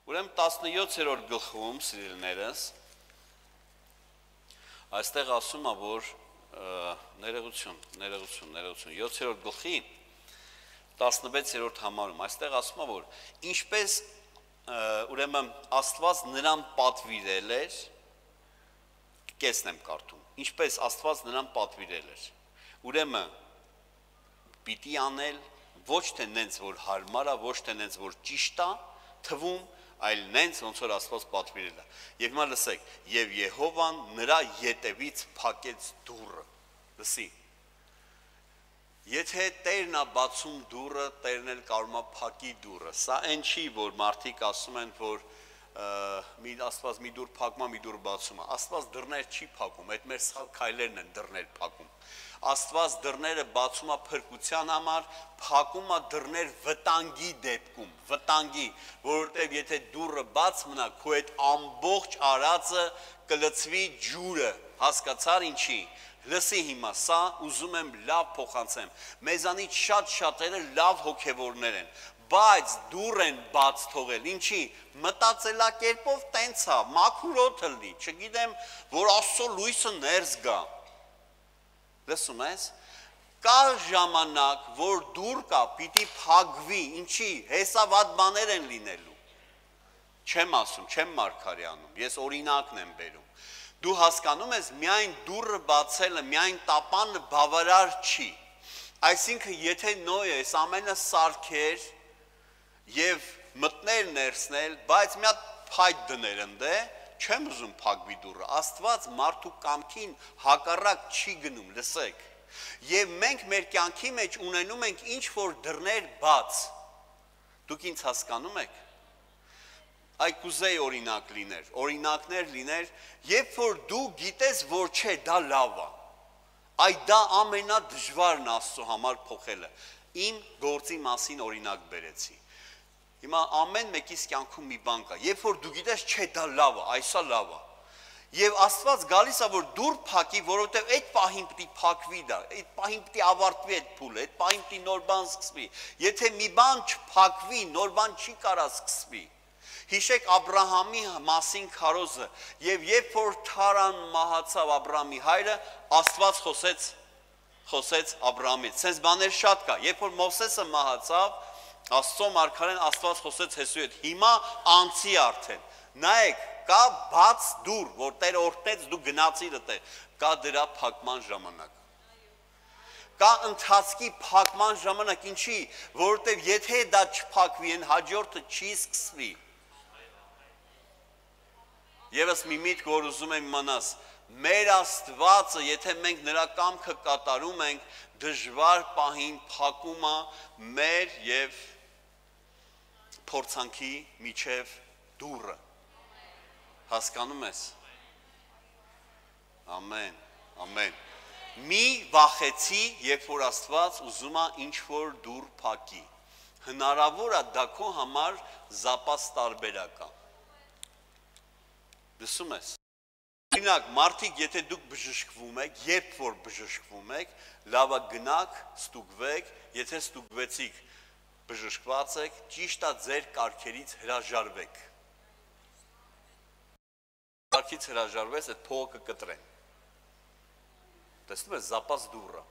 Ուրեմն 17-րդ գլխում, սիրելիներս, այստեղ ասում է, որ ներողություն, 7-րդ գլխի 16-րդ համարում, այստեղ ասում է, որ ինչպես ուրեմն Աստված նրան պատվիրել էր, կեսն եմ կարդում, ինչպես Աստված նրան պատվիրել էր, ուրեմն պիտի անել ոչ թե նենց, որ հարմար է, ոչ թե նենց, որ ճիշտ է թվում, այլ նենց, ոնց որ Աստված պատվիրել է։ Եվ հիմա լսեք, եւ Եհովան նրա ետևից փակեց դուռը։ Լսի։ Եթե Տերն է բացում դուռը, Տերն էլ կարող է փակի դուռը։ Սա այն չի, որ մարդիկ ասում են, որ Աստված մի դուռ փակում է, մի դուռ բացում է։ Աստված դռներ չի փակում, այդ մեր սխալ քայլերն են դռներ փակում։ Աստված դռները բացում է փրկության համար, փակում է դռներ վտանգի դեպքում, վտանգի, որովհետև եթե դուռը բաց մնա, քո այդ ամբողջ արածը կլցվի ջուրը, հասկացար ինչի։ Լսի հիմա, սա ուզում եմ լավ փոխանցեմ։ Մեզանից շատ շատերը լավ հոգևորներ են, բայց դուռ են բաց թողել, ինչի, մտածելակերպով տենց է, մաքուր օդը լի, չգիտեմ, որ Աստծո լույսը ներս գա։ Լսում ես, կա ժամանակ, որ դուռ կա, պիտի փակվի, ինչի, հեսավատ բաներ են լինելու։ Չեմ ասում, չեմ մարգարեանում, ես օրինակն եմ բերում։ Դու հասկանում ես, միայն դուռը բացելը, միայն տապանը բավարար չի։ Այսինքն, եթե Նոյես ամենը սարքեր եւ մտներ ներսնել, բայց մի հատ փայտ դներ ընդե, չեմ ուզում փակվի դուռը։ Աստված մարդու կամքին հակառակ չի գնում, լսեք։ Եվ մենք մեր կյանքի մեջ ունենում ենք ինչ որ դռներ բաց։ Դուք ինձ հասկանում եք։ Այ կուզեի օրինակներ լիներ, երբ որ դու գիտես, որ չէ, դա լավ է։ Այ դա ամենադժվարն Աստծո համար փոխելը։ Իմ գործի մասին օրինակ բերեցի։ Հիմա ամեն մեկիս կյանքում մի բան կա, երբ որ դու գիտես, չէ, դա լավ է, այսա լավ է։ Եվ Աստված գալիս է, որ դուռ փակի, որովհետև այդ պահին պիտի փակվի դա, այդ պահին պիտի ավարտվի այդ փուլը, այդ պահին պիտի նոր բան սկսվի։ Եթե մի բան չփակվի, նոր բան չի կարա սկսվի։ Հիշեք Աբրահամի մասին քարոզը, եւ երբ որ Թարան մահացավ Աբրահամի հայրը, Աստված խոսեց Աբրահամից։ Սենց բաներ շատ կա, երբ որ Մովսեսը մահացավ, Աստծո մարգարեն Աստված խոսեց Հեսուի հետ, հիմա անցի արդեն։ Նայեք, կա բաց դուռ, որ Տերը օրհնեց, դու գնացիր այդտեղ, կա դրա փակման ժամանակ։ Կա ընթացքի փակման ժամանակ, ինչի, որովհետև եթե դա չփակվի, այն հաջորդը չի սկսվի։ Եվս մի միտք, որ ուզում եմ իմանաս, մեր Աստվածը, եթե մենք նրա կամքը կատարում ենք, դժվար պահին փակում է մեր եւ փորձանքի միջև դուռը։ Հասկանում ես։ Ամեն, ամեն։ Մի վախեցի, երբ որ Աստված ուզում է ինչ-որ դուռ փակի։ Հնարավոր է դա քո համար զապաս տարբերակ է։ Լսում ես։ Օրինակ, մարդիկ, եթե դուք բժշկվում եք, երբ որ բժշկվում եք, լավ է գնաք, ստուգվեք, եթե ստուգվեցիք, բժշկված եք, ճիշտ է ձեր կարգերից հրաժարվեք։ Կարգից հրաժարվես, այդ փողը կկտրեն։ Տեսնում ես, զապաս դուռը։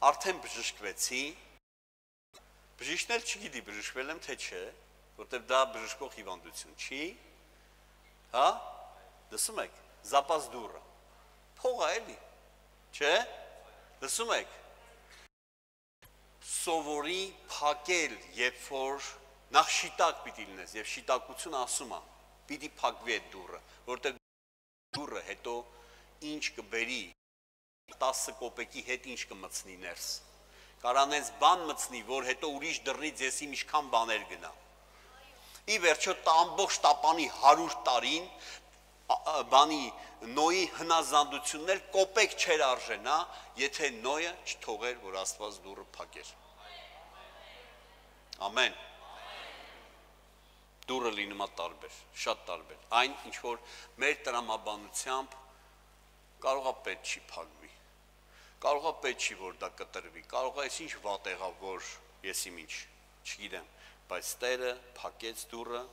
Արդեն բժշկվեցի, բժիշկն էլ չգիտի բժշկվել եմ, թե չէ, որտեղ դա բժշկող հիվանդություն չի, հա, լսում եք, զապաս դուռը, փողը էլի, չէ, լսում եք, սովորի փակել, երբ որ նախ շիտակ պիտի լինես, և շիտակություն ասում է, պիտի փակվի այդ դուռը, որտեղ դուռը հետո ինչ կբերի, 10 կոպեկի հետ ինչ կմցնի ներս, կարանենց բան մցնի, որ հետո ուրիշ դռնից ես իմ իշքան բաներ գնա, ի վերջո ամբողջ տապանի 100 տարին, բանի Նոյի հնազանդությունն էլ կոպեկ չեր արժենա, եթե Նոյը չթողեր, որ Աստված դուռը փակեր։ Ամեն։ Դուռը լինում է տարբեր, շատ տարբեր։ Այն, ինչ որ մեր տրամաբանությամբ կարող է պետք չի փակվի։ Կարող է պետք չի, որ դա կտրվի։ Կարող է ինչ վատ եղավ, որ ես իմ ինչ, չգիտեմ, բայց Տերը փակեց դուռը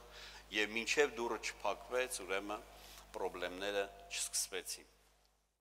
եւ մինչեւ դուռը չփակվեց, ուրեմն խնդիրները չսկսվեցին։